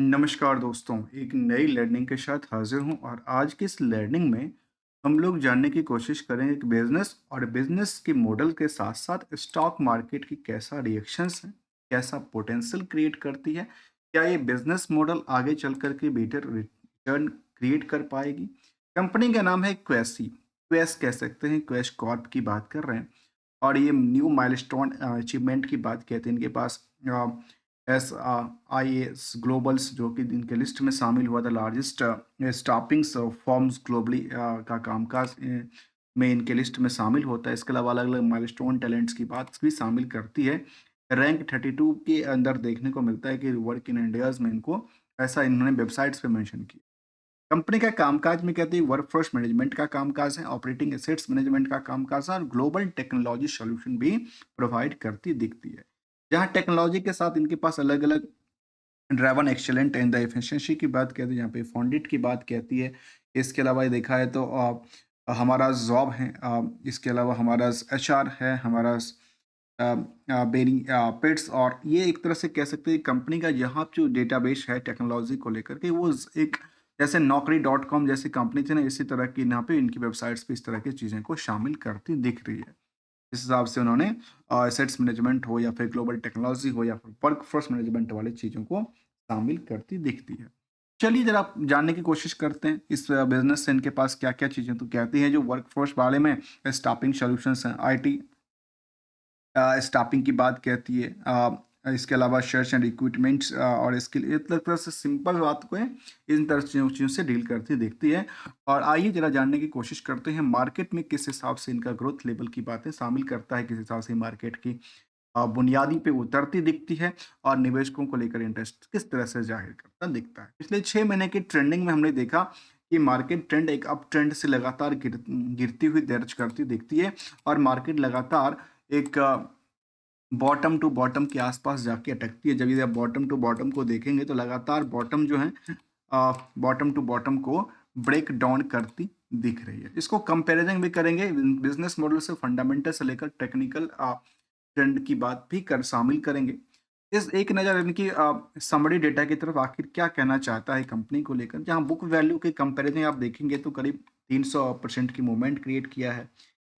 नमस्कार दोस्तों, एक नई लर्निंग के साथ हाजिर हूँ और आज की इस लर्निंग में हम लोग जानने की कोशिश करेंगे कि बिजनेस और बिजनेस के मॉडल के साथ साथ स्टॉक मार्केट की कैसा रिएक्शंस है, कैसा पोटेंशियल क्रिएट करती है, क्या ये बिजनेस मॉडल आगे चल कर के बेटर रिटर्न क्रिएट कर पाएगी। कंपनी का नाम है क्वेसी, क्वेस कह सकते हैं, क्वेस कॉर्प की बात कर रहे हैं और ये न्यू माइलस्टोन अचीवमेंट की बात कहते हैं। इनके पास एस आई एस ग्लोबल्स जो कि इनके लिस्ट में शामिल हुआ था, लार्जेस्ट स्टाफिंग फॉर्म्स ग्लोबली का कामकाज में इनके लिस्ट में शामिल होता है। इसके अलावा अलग अलग माइलस्टोन टैलेंट्स की बात भी शामिल करती है। रैंक 32 के अंदर देखने को मिलता है कि वर्क इन इंडियाज में इनको ऐसा इन्होंने वेबसाइट्स पे मेंशन किया। कंपनी का कामकाज में कहते हैं वर्कफोर्स मैनेजमेंट का कामकाज है, ऑपरेटिंग एसेट्स मैनेजमेंट का कामकाज है और ग्लोबल टेक्नोलॉजी सॉल्यूशन भी प्रोवाइड करती दिखती है। जहां टेक्नोलॉजी के साथ इनके पास अलग अलग driven excellent and the efficiency की बात कहते हैं, यहाँ पे फॉन्डिट की बात कहती है। इसके अलावा ये देखा है तो हमारा जॉब है, इसके अलावा हमारा एचआर है, हमारा बेरी पेट्स, और ये एक तरह से कह सकते हैं कंपनी का यहाँ जो डेटाबेस है टेक्नोलॉजी को लेकर के वो एक जैसे नौकरी डॉट कॉम जैसी कंपनी थी ना, इसी तरह की यहाँ पे इनकी वेबसाइट्स पे इस तरह की चीज़ें को शामिल करती दिख रही है। इस हिसाब से उन्होंने एसेट्स मैनेजमेंट हो या फिर ग्लोबल टेक्नोलॉजी हो या फिर वर्क फोर्स मैनेजमेंट वाली चीज़ों को शामिल करती दिखती है। चलिए जरा आप जानने की कोशिश करते हैं इस बिजनेस से इनके पास क्या क्या चीज़ें तो कहती हैं। जो वर्क फोर्स वाले में स्टाफिंग सॉल्यूशंस हैं, आईटी स्टाफिंग की बात कहती है। इसके अलावा सर्च एंड इक्विपमेंट्स और इसके लिए एक तरह से सिंपल बात को है इन तरह चीज़ों से डील करती दिखती है। और आइए जरा जानने की कोशिश करते हैं मार्केट में किस हिसाब से इनका ग्रोथ लेवल की बातें शामिल करता है, किस हिसाब से मार्केट की बुनियादी पे उतरती दिखती है और निवेशकों को लेकर इंटरेस्ट किस तरह से जाहिर करता दिखता है। पिछले 6 महीने की ट्रेंडिंग में हमने देखा कि मार्केट ट्रेंड एक अप ट्रेंड से लगातार गिरती हुई दर्ज करती दिखती है और मार्केट लगातार एक बॉटम टू बॉटम के आसपास जाके अटकती है। जब यदि आप बॉटम टू बॉटम को देखेंगे तो लगातार बॉटम जो है बॉटम टू बॉटम को ब्रेक डाउन करती दिख रही है। इसको कंपैरिजन भी करेंगे बिजनेस मॉडल से, फंडामेंटल से लेकर टेक्निकल ट्रेंड की बात भी कर शामिल करेंगे। इस एक नज़र इनकी समरी डेटा की तरफ आखिर क्या कहना चाहता है कंपनी को लेकर। जहां बुक वैल्यू के कंपैरिजन आप देखेंगे तो करीब 300% की मूवमेंट क्रिएट किया है।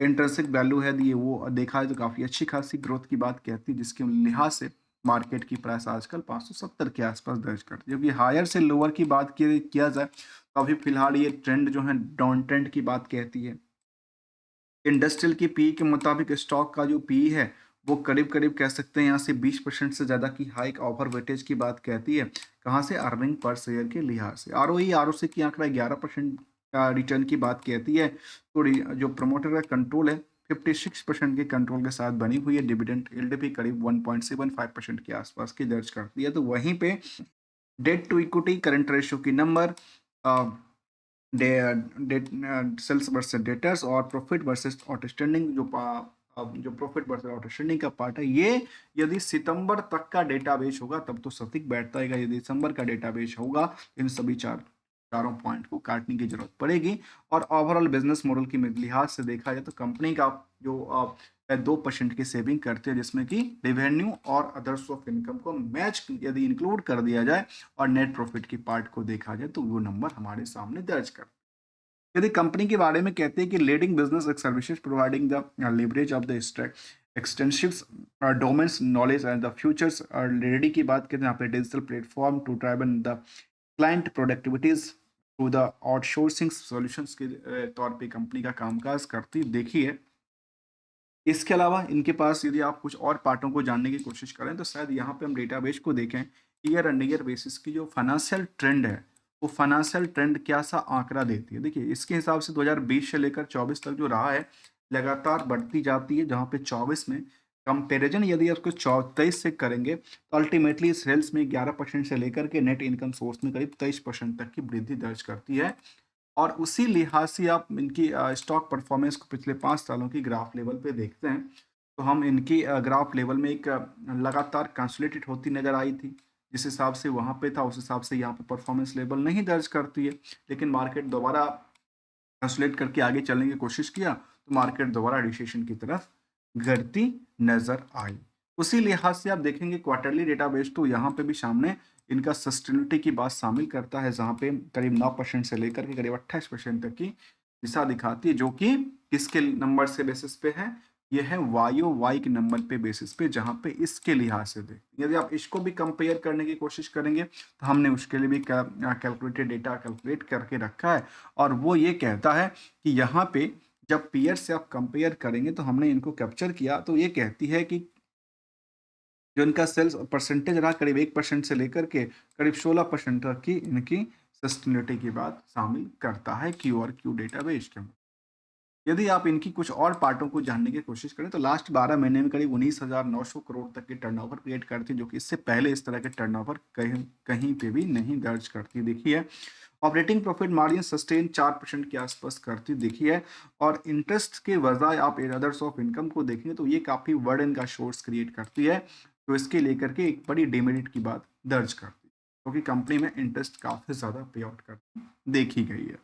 इंट्रिंसिक वैल्यू है दी वो देखा है तो काफ़ी अच्छी खासी ग्रोथ की बात कहती है, जिसके लिहाज से मार्केट की प्राइस आजकल 570 के आसपास दर्ज करती है। जबकि हायर से लोअर की बात किया जाए तो अभी फिलहाल ये ट्रेंड जो है डाउन ट्रेंड की बात कहती है। इंडस्ट्रियल की पी के मुताबिक स्टॉक का जो पी है वो करीब करीब कह सकते हैं यहाँ से 20% से ज़्यादा की हाइक ओवर वेटेज की बात कहती है। कहाँ से? अर्निंग पर शेयर के लिहाज से। आरओसी की आंकड़ा 11% का रिटर्न की बात कहती है। तो जो प्रमोटर का कंट्रोल है 56% के कंट्रोल के साथ बनी हुई है। डिविडेंड यील्ड भी करीब 1.75% के आसपास की दर्ज करती है। तो वहीं पे debt to equity current ratio की नंबर, सेल्स वर्सेस डेटर्स और प्रॉफिट वर्सेस आउटस्टैंडिंग जो प्रॉफिट वर्सेस आउटस्टैंडिंग का पार्ट है, ये यदि सितंबर तक का डेटाबेस होगा तब तो सटीक बैठता है। यदि दिसंबर का डेटाबेस होगा इन सभी चारों पॉइंट को काटने की जरूरत पड़ेगी। और ओवरऑल बिजनेस मॉडल की लिहाज से देखा जाए तो कंपनी का जो 2% की सेविंग करते हैं, जिसमें कि रेवेन्यू और अदर्स ऑफ इनकम को मैच यदि इंक्लूड कर दिया जाए और नेट प्रॉफिट की पार्ट को देखा जाए तो वो नंबर हमारे सामने दर्ज कर। यदि कंपनी के बारे में कहते हैं कि leading business services providing the leverage of the extensive domains knowledge and the futures ready की बात करते हैं यहाँ पे digital platform to drive the client productivities through the outsourcing solutions के तौर पे कंपनी का कामकाज करती देखिए। इसके अलावा इनके पास यदि आप कुछ और पार्टों को जानने की कोशिश करें तो शायद यहाँ पे हम डेटाबेस को देखें, ईयर एंड ईयर बेसिस की जो फाइनेंशियल ट्रेंड है वो फाइनेंशियल ट्रेंड क्या सा आंकड़ा देती है। देखिए इसके हिसाब से 2020 से लेकर 24 तक जो रहा है लगातार बढ़ती जाती है। जहाँ पे 24 में कंपेरिजन यदि आप उसको 23 से करेंगे तो अल्टीमेटली सेल्स में 11% से लेकर के नेट इनकम सोर्स में करीब 23% तक की वृद्धि दर्ज करती है। और उसी लिहाज से आप इनकी स्टॉक परफॉर्मेंस को पिछले 5 सालों की ग्राफ लेवल पे देखते हैं तो हम इनकी ग्राफ लेवल में एक लगातार कंसोलिडेट होती नजर आई थी। जिस हिसाब से वहाँ पे था उस हिसाब से यहाँ पे परफॉर्मेंस लेवल नहीं दर्ज करती है। लेकिन मार्केट दोबारा कंसोलिडेट करके आगे चलने की कोशिश किया तो मार्केट दोबारा रिसेशन की तरफ गिरती नजर आई। उसी लिहाज से आप देखेंगे क्वार्टरली डेटाबेस तो यहाँ पे भी सामने इनका सस्टेनेबिलिटी की बात शामिल करता है, जहाँ पे करीब 9% से लेकर के करीब 28% तक की दिशा दिखाती है, जो कि किसके नंबर से बेसिस पे है? ये है YoY के नंबर पे बेसिस पे, जहाँ पे इसके लिहाज से यदि आप इसको भी कंपेयर करने की कोशिश करेंगे, तो हमने उसके लिए भी कैलकुलेटेड डेटा कैलकुलेट करके रखा है, और वो ये कहता है कि यहाँ पे जब पीयर से आप कंपेयर करेंगे, तो हमने इनको कैप्चर किया, तो ये कहती है कि जो इनका सेल्स परसेंटेज रहा करीब 1% से लेकर के करीब 16% तक की इनकी सस्टेनेबिलिटी की बात शामिल करता है क्यू और क्यू डेटाबेस के अंदर। यदि आप इनकी कुछ और पार्टों को जानने की कोशिश करें, तो लास्ट 12 महीने में करीब 19,900 करोड़ तक की टर्नओवर क्रिएट करती है, जो कि इससे पहले इस तरह के टर्नओवर कहीं कहीं पे भी नहीं दर्ज करती दिखी है। ऑपरेटिंग प्रॉफिट मार्जिन सस्टेन 4% के आसपास करती दिखी है, और इंटरेस्ट के बजाय आप अदर्स ऑफ इनकम को देखेंगे, तो ये काफ़ी बर्डन का सोर्स क्रिएट करती है, तो इसके लेकर के एक बड़ी डिमेरिट की बात दर्ज करती है, क्योंकि कंपनी में इंटरेस्ट काफ़ी ज़्यादा पे आउट करती देखी गई है।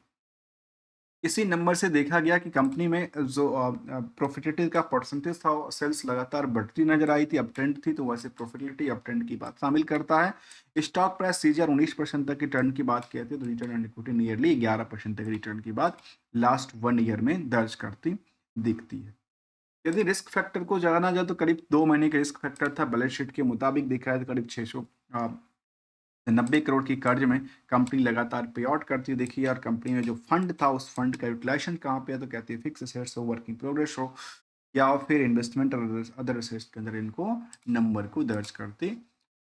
इसी नंबर से देखा गया कि कंपनी में जो प्रॉफिटेबिलिटी का परसेंटेज था, सेल्स लगातार बढ़ती नजर आई थी, अप ट्रेंड थी, तो वैसे प्रॉफिटेबिलिटी अप ट्रेंड की बात शामिल करता है। स्टॉक प्राइस सीजीआर 19% तक की रिटर्न की बात कहते हैं, तो रिटर्न ऑन इक्विटी नियरली 11% तक रिटर्न की बात लास्ट 1 ईयर में दर्ज करती दिखती है। यदि रिस्क फैक्टर को जाना जाए, तो करीब 2 महीने का रिस्क फैक्टर था, बैलेंस शीट के मुताबिक देखा है तो करीब 90 करोड़ की कर्ज में कंपनी लगातार पे आउट करती देखी है, और कंपनी में जो फंड था, उस फंड का यूटिलाइजेशन कहाँ पे है, तो कहती है फिक्स एसेट्स हो, वर्किंग प्रोग्रेस हो, या फिर इन्वेस्टमेंट और अदर एसेट्स के अंदर इनको नंबर को दर्ज करते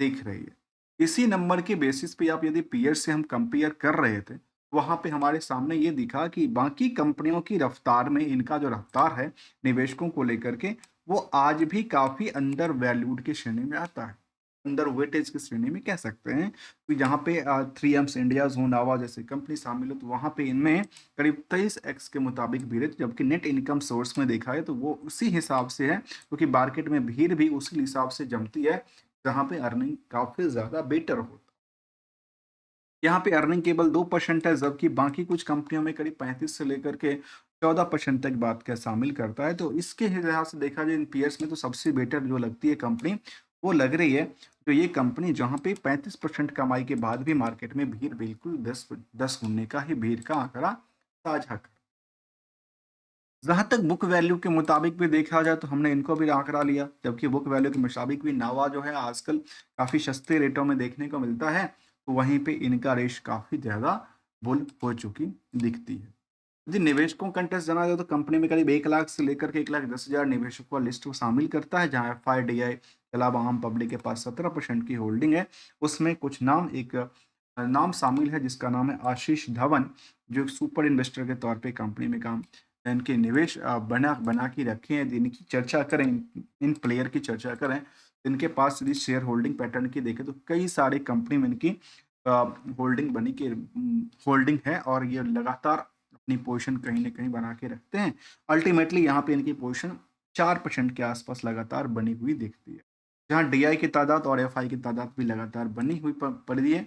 दिख रही है। इसी नंबर के बेसिस पे आप यदि पीयर से हम कंपेयर कर रहे थे, वहां पे हमारे सामने ये दिखा कि बाकी कंपनियों की रफ्तार में इनका जो रफ्तार है निवेशकों को लेकर के, वो आज भी काफी अंडर वैल्यूड की श्रेणी में आता है, अंडर वेटेज की श्रेणी में कह सकते हैं। तो जहाँ पे 3Ms इंडिया नावा जैसे कंपनी शामिल हो, तो वहाँ पे इनमें करीब 23x के मुताबिक भीड़ है, जबकि नेट इनकम सोर्स में देखा है तो वो उसी हिसाब से है, क्योंकि मार्केट में भीड़ भी उसी हिसाब से जमती है, जहाँ पे अर्निंग काफी ज्यादा बेटर होता है। यहाँ पे अर्निंग केवल 2% है, जबकि बाकी कुछ कंपनियों में करीब 35 से लेकर के 14% तक बात का शामिल करता है। तो इसके लिहाज से देखा जाए इन पीयर्स में, तो सबसे बेटर जो लगती है कंपनी, वो लग रही है तो ये कंपनी, जहाँ पे 35% कमाई के बाद भी मार्केट में भीड़ बिल्कुल 10 गुने का ही भीड़ का आंकड़ा साझा कर। जहाँ तक बुक वैल्यू के मुताबिक भी देखा जाए, तो हमने इनको भी आंकड़ा लिया, जबकि बुक वैल्यू के मुताबिक भी नावा जो है आजकल काफ़ी सस्ते रेटों में देखने को मिलता है, तो वहीं पे इनका रेश काफ़ी ज़्यादा बुल हो चुकी दिखती है। यदि निवेशकों का इंटरेस्ट जाना जाए, तो कंपनी में करीब 1 लाख से लेकर के 1,10,000 निवेशकों का लिस्ट को शामिल करता है, जहाँ FIDI के अलावा आम पब्लिक के पास 17% की होल्डिंग है। उसमें कुछ नाम, एक नाम शामिल है जिसका नाम है आशीष धवन, जो एक सुपर इन्वेस्टर के तौर पे कंपनी में काम, इनके निवेश बना बना के रखे हैं। इनकी चर्चा करें, इन प्लेयर की चर्चा करें, तो इनके पास यदि शेयर होल्डिंग पैटर्न की देखें, तो कई सारे कंपनी में इनकी होल्डिंग बनी के होल्डिंग है, और ये लगातार अपनी पोजीशन कहीं न कहीं बना के रखते हैं। अल्टीमेटली यहाँ पे इनकी पोजीशन 4% के आसपास लगातार बनी हुई दिखती है। जहाँ DI की तादाद और FI की तादाद भी लगातार बनी हुई पड़ी है।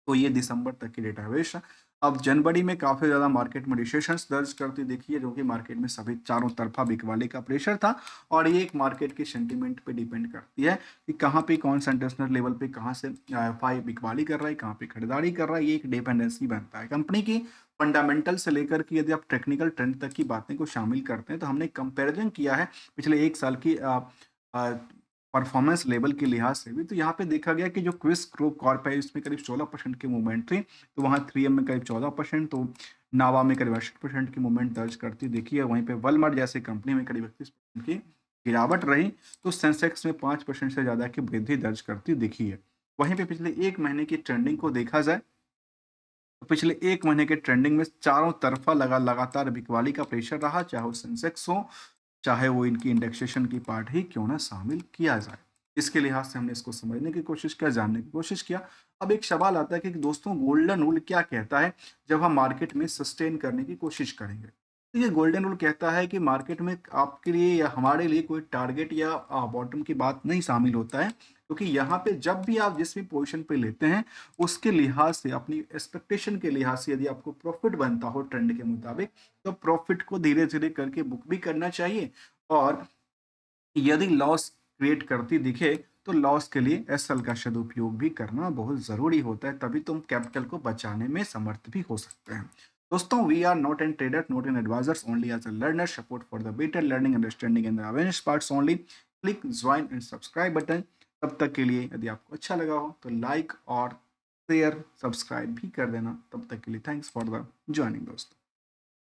तो ये दिसंबर तक की डेटाबेस है। अब जनवरी में काफ़ी ज़्यादा मार्केट में रिसेशंस दर्ज करती दिखी है, जो कि मार्केट में सभी चारों तरफा बिकवाली का प्रेशर था, और ये एक मार्केट के सेंटीमेंट पे डिपेंड करती है कि कहाँ पे कौन सा इंटरनेशनल लेवल पे कहाँ से एफआई बिकवाली कर रहा है, कहाँ पे खरीदारी कर रहा है, ये एक डिपेंडेंसी बनता है कंपनी की फंडामेंटल से लेकर के। यदि आप टेक्निकल ट्रेंड तक की बातें को शामिल करते हैं, तो हमने कंपेरिजन किया है पिछले 1 साल की परफॉर्मेंस लेवल के लिहाज से भी। तो यहाँ पे देखा गया कि जो क्विस ग्रुप कॉर्प है, इसमें करीब 16% की मूवमेंट थी, तो वहाँ 3M में करीब 14%, तो नावा में करीब 68% की मूवमेंट दर्ज करती देखी है। वहीं पे वॉलमार्ट जैसे कंपनी में करीब 31% की गिरावट रही, तो सेंसेक्स में 5% से ज़्यादा की वृद्धि दर्ज करती दिखी है। वहीं पे पिछले 1 महीने की ट्रेंडिंग को देखा जाए, तो पिछले 1 महीने के ट्रेंडिंग में चारों तरफा लगातार बिकवाली का प्रेशर रहा, चाहे वो सेंसेक्स हो, चाहे वो इनकी इंडेक्सेशन की पार्ट ही क्यों ना शामिल किया जाए। इसके लिहाज से हमने इसको समझने की कोशिश किया, जानने की कोशिश किया। अब एक सवाल आता है कि दोस्तों, गोल्डन रूल क्या कहता है जब हम मार्केट में सस्टेन करने की कोशिश करेंगे? तो ये गोल्डन रूल कहता है कि मार्केट में आपके लिए या हमारे लिए कोई टारगेट या बॉटम की बात नहीं शामिल होता है, क्योंकि यहाँ पे जब भी आप जिस भी पोजीशन पे लेते हैं, उसके लिहाज से, अपनी एक्सपेक्टेशन के लिहाज से, यदि आपको प्रॉफिट बनता हो ट्रेंड के मुताबिक, तो प्रॉफिट को धीरे धीरे करके बुक भी करना चाहिए, और यदि लॉस क्रिएट करती दिखे, तो लॉस के लिए एसएल का सदुपयोग भी करना बहुत ज़रूरी होता है, तभी तुम कैपिटल को बचाने में समर्थ भी हो सकते हैं। दोस्तों, we are not an trader, not an advisors, only as a learner, support for the better learning, understanding and awareness parts only. Click join and subscribe button. तब तक के लिए यदि आपको अच्छा लगा हो तो लाइक और शेयर सब्सक्राइब भी कर देना। तब तक के लिए थैंक्स फॉर द ज्वाइनिंग दोस्तों।